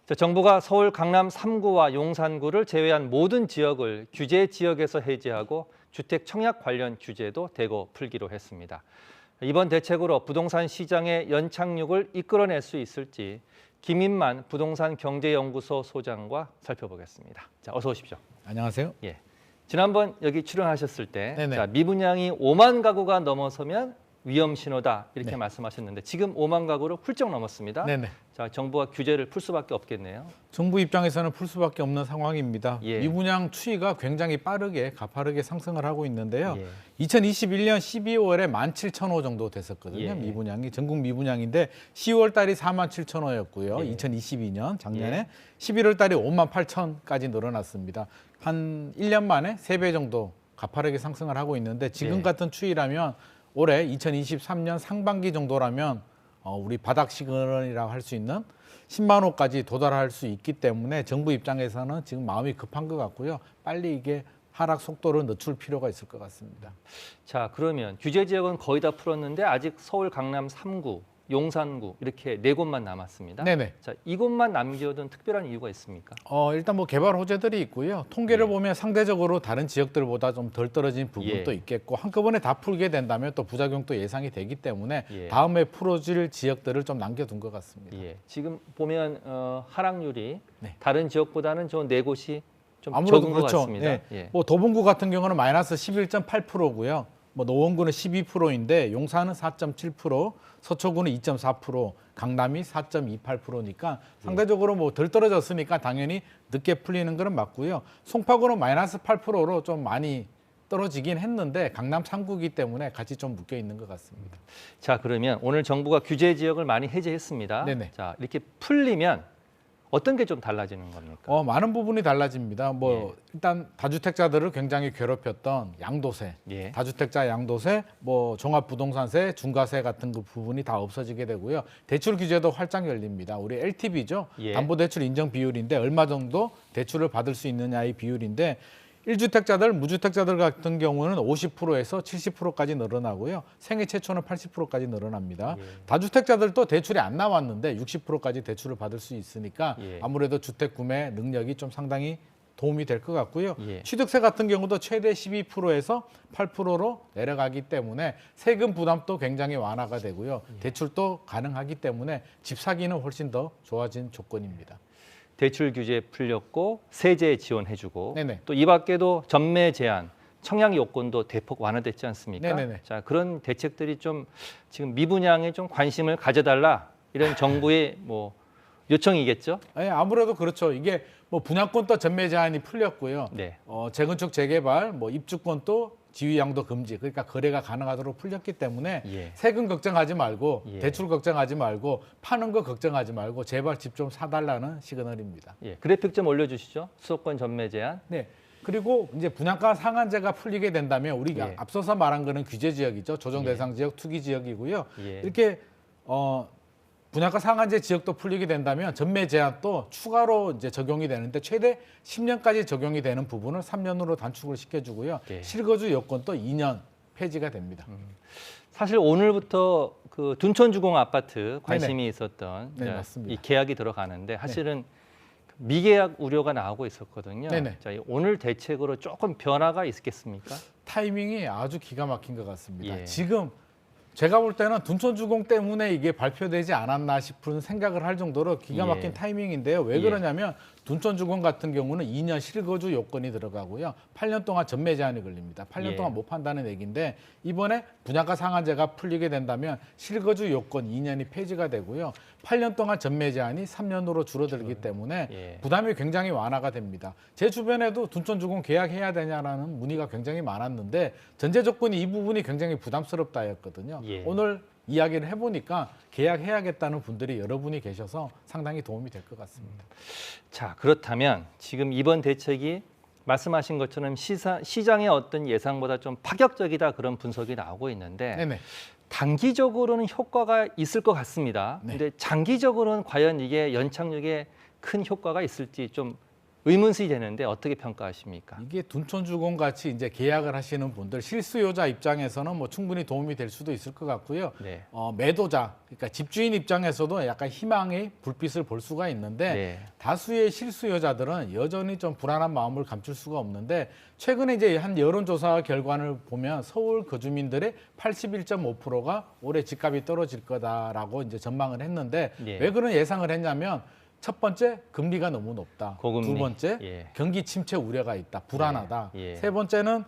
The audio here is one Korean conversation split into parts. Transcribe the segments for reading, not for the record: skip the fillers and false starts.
자, 정부가 서울 강남 3구와 용산구를 제외한 모든 지역을 규제 지역에서 해제하고 주택 청약 관련 규제도 대거 풀기로 했습니다. 이번 대책으로 부동산 시장의 연착륙을 이끌어낼 수 있을지 김인만 부동산 경제연구소 소장과 살펴보겠습니다. 자, 어서 오십시오. 안녕하세요. 예. 지난번 여기 출연하셨을 때 네네. 자, 미분양이 5만 가구가 넘어서면 위험 신호다 이렇게 네. 말씀하셨는데 지금 5만 가구를 훌쩍 넘었습니다. 네네. 자, 정부가 규제를 풀 수밖에 없겠네요. 정부 입장에서는 풀 수밖에 없는 상황입니다. 예. 미분양 추이가 굉장히 가파르게 상승을 하고 있는데요. 예. 2021년 12월에 17,000호 정도 됐었거든요. 예. 미분양이 전국 미분양인데 10월 달이 47,000호였고요. 예. 2022년 작년에 예. 11월 달이 58,000까지 늘어났습니다. 한 1년 만에 3배 정도 가파르게 상승을 하고 있는데 지금 예. 같은 추이라면 올해 2023년 상반기 정도라면 우리 바닥 시그널이라고 할 수 있는 10만 호까지 도달할 수 있기 때문에 정부 입장에서는 지금 마음이 급한 것 같고요. 빨리 이게 하락 속도를 늦출 필요가 있을 것 같습니다. 자, 그러면 규제 지역은 거의 다 풀었는데 아직 서울 강남 3구, 용산구 이렇게 4곳만 남았습니다. 네네. 자, 이곳만 남겨둔 특별한 이유가 있습니까? 일단 뭐 개발 호재들이 있고요. 통계를 예. 보면 상대적으로 다른 지역들보다 좀 덜 떨어진 부분도 예. 있겠고 한꺼번에 다 풀게 된다면 또 부작용도 예상이 되기 때문에 예. 다음에 풀어질 지역들을 좀 남겨둔 것 같습니다. 예. 지금 보면 하락률이 네. 다른 지역보다는 저 4곳이 좀 아무래도 적은 그렇죠. 것 같습니다. 네. 예. 뭐 도봉구 같은 경우는 마이너스 11.8%고요. 뭐 노원구는 12%인데 용산은 4.7%, 서초구는 2.4%, 강남이 4.28%니까 상대적으로 뭐 덜 떨어졌으니까 당연히 늦게 풀리는 것은 맞고요. 송파구는 마이너스 8%로 좀 많이 떨어지긴 했는데 강남 3구이기 때문에 같이 좀 묶여 있는 것 같습니다. 자, 그러면 오늘 정부가 규제 지역을 많이 해제했습니다. 네네. 자, 이렇게 풀리면 어떤 게 좀 달라지는 겁니까? 많은 부분이 달라집니다. 일단 다주택자들을 굉장히 괴롭혔던 양도세, 예. 다주택자 양도세, 종합부동산세, 중과세 같은 그 부분이 다 없어지게 되고요. 대출 규제도 활짝 열립니다. 우리 LTV죠. 예. 담보대출 인정 비율인데 얼마 정도 대출을 받을 수 있느냐의 비율인데 1주택자들, 무주택자들 같은 경우는 50%에서 70%까지 늘어나고요. 생애 최초는 80%까지 늘어납니다. 예. 다주택자들도 대출이 안 나왔는데 60%까지 대출을 받을 수 있으니까 예. 아무래도 주택 구매 능력이 좀 상당히 도움이 될 것 같고요. 예. 취득세 같은 경우도 최대 12%에서 8%로 내려가기 때문에 세금 부담도 굉장히 완화가 되고요. 대출도 가능하기 때문에 집 사기는 훨씬 더 좋아진 조건입니다. 대출 규제 풀렸고 세제 지원해주고 네네. 또 이 밖에도 전매 제한, 청약 요건도 대폭 완화됐지 않습니까? 네네네. 자, 그런 대책들이 좀 지금 미분양에 좀 관심을 가져달라 이런 정부의 뭐 요청이겠죠? 네, 아무래도 그렇죠. 이게 분양권도 전매 제한이 풀렸고요. 네. 재건축 재개발, 입주권도 지위 양도 금지, 그러니까 거래가 가능하도록 풀렸기 때문에 예. 세금 걱정하지 말고 예. 대출 걱정하지 말고 파는 거 걱정하지 말고 제발 집 좀 사달라는 시그널입니다. 예. 그래픽 좀 올려주시죠. 수도권 전매 제한. 네. 그리고 이제 분양가 상한제가 풀리게 된다면 우리가 예. 앞서서 말한 거는 규제 지역이죠. 조정 예. 대상 지역, 투기 지역이고요. 예. 이렇게 분양가 상한제 지역도 풀리게 된다면 전매 제한도 추가로 이제 적용이 되는데 최대 10년까지 적용이 되는 부분을 3년으로 단축을 시켜주고요. 예. 실거주 요건도 2년 폐지가 됩니다. 사실 오늘부터 그 둔촌주공 아파트 관심이 네네. 있었던 네, 자, 맞습니다. 이 계약이 들어가는데 사실은 미계약 우려가 나오고 있었거든요. 네네. 자, 오늘 대책으로 조금 변화가 있겠습니까? 타이밍이 아주 기가 막힌 것 같습니다. 예. 지금 제가 볼 때는 둔촌주공 때문에 이게 발표되지 않았나 싶은 생각을 할 정도로 기가 막힌 예. 타이밍인데요. 왜 예. 그러냐면 둔촌주공 같은 경우는 2년 실거주 요건이 들어가고요. 8년 동안 전매 제한이 걸립니다. 8년 예. 동안 못 판다는 얘기인데 이번에 분양가 상한제가 풀리게 된다면 실거주 요건 2년이 폐지가 되고요. 8년 동안 전매 제한이 3년으로 줄어들기 때문에 예. 부담이 굉장히 완화가 됩니다. 제 주변에도 둔촌주공 계약해야 되냐라는 문의가 굉장히 많았는데 전제 조건이 이 부분이 굉장히 부담스럽다였거든요. 예. 오늘 이야기를 해보니까 계약해야겠다는 분들이 여러분이 계셔서 상당히 도움이 될 것 같습니다. 자, 그렇다면 지금 이번 대책이 말씀하신 것처럼 시장의 어떤 예상보다 좀 파격적이다 그런 분석이 나오고 있는데 네네. 단기적으로는 효과가 있을 것 같습니다. 네. 근데 장기적으로는 과연 이게 연착륙에 큰 효과가 있을지 좀 의문시 되는데 어떻게 평가하십니까? 이게 둔촌주공 같이 이제 계약을 하시는 분들 실수요자 입장에서는 뭐 충분히 도움이 될 수도 있을 것 같고요. 네. 매도자 그러니까 집주인 입장에서도 약간 희망의 불빛을 볼 수가 있는데 네. 다수의 실수요자들은 여전히 좀 불안한 마음을 감출 수가 없는데 최근에 이제 한 여론조사 결과를 보면 서울 거주민들의 81.5%가 올해 집값이 떨어질 거다라고 이제 전망을 했는데 예. 왜 그런 예상을 했냐면 첫 번째 금리가 너무 높다. 고금리. 두 번째 예. 경기 침체 우려가 있다. 불안하다. 예. 예. 세 번째는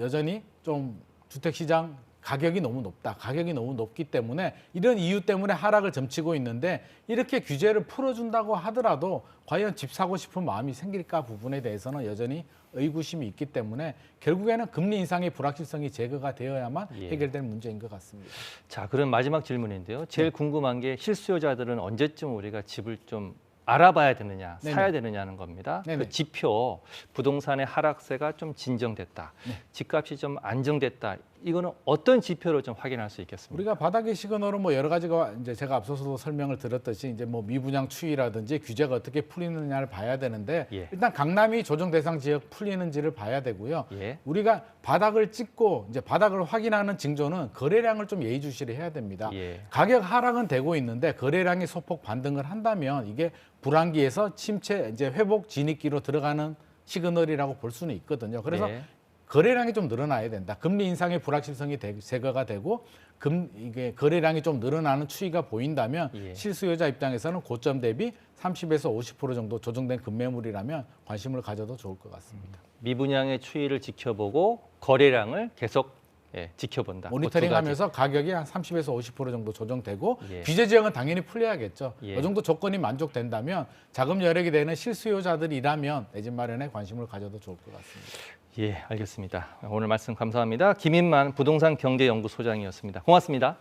여전히 좀 주택 시장 가격이 너무 높다. 가격이 너무 높기 때문에 이런 이유 때문에 하락을 점치고 있는데 이렇게 규제를 풀어준다고 하더라도 과연 집 사고 싶은 마음이 생길까 부분에 대해서는 여전히 의구심이 있기 때문에 결국에는 금리 인상의 불확실성이 제거가 되어야만 예. 해결될 문제인 것 같습니다. 자, 그럼 마지막 질문인데요. 제일 궁금한 게 실수요자들은 언제쯤 우리가 집을 좀 알아봐야 되느냐, 네네. 사야 되느냐는 겁니다. 네네. 그 지표, 부동산의 하락세가 좀 진정됐다, 네. 집값이 좀 안정됐다. 이거는 어떤 지표로 좀 확인할 수 있겠습니까? 우리가 바닥의 시그널은 뭐 여러 가지가 이제 제가 앞서서도 설명을 드렸듯이 이제 뭐 미분양 추이라든지 규제가 어떻게 풀리느냐를 봐야 되는데 예. 일단 강남이 조정 대상 지역 풀리는지를 봐야 되고요. 예. 우리가 바닥을 찍고 이제 바닥을 확인하는 징조는 거래량을 좀 예의주시를 해야 됩니다. 예. 가격 하락은 되고 있는데 거래량이 소폭 반등을 한다면 이게 불황기에서 침체 이제 회복 진입기로 들어가는 시그널이라고 볼 수는 있거든요. 그래서 예. 거래량이 좀 늘어나야 된다. 금리 인상의 불확실성이 제거가 되고 이게 거래량이 좀 늘어나는 추이가 보인다면 예. 실수요자 입장에서는 고점 대비 30에서 50% 정도 조정된 급매물이라면 관심을 가져도 좋을 것 같습니다. 미분양의 추이를 지켜보고 거래량을 계속 지켜본다. 모니터링하면서 가격이 한 30에서 50% 정도 조정되고 예. 규제 지역은 당연히 풀려야겠죠. 예. 이 정도 조건이 만족된다면 자금 여력이 되는 실수요자들이라면 내 집 마련에 관심을 가져도 좋을 것 같습니다. 예, 알겠습니다. 오늘 말씀 감사합니다. 김인만 부동산 경제연구소장이었습니다. 고맙습니다.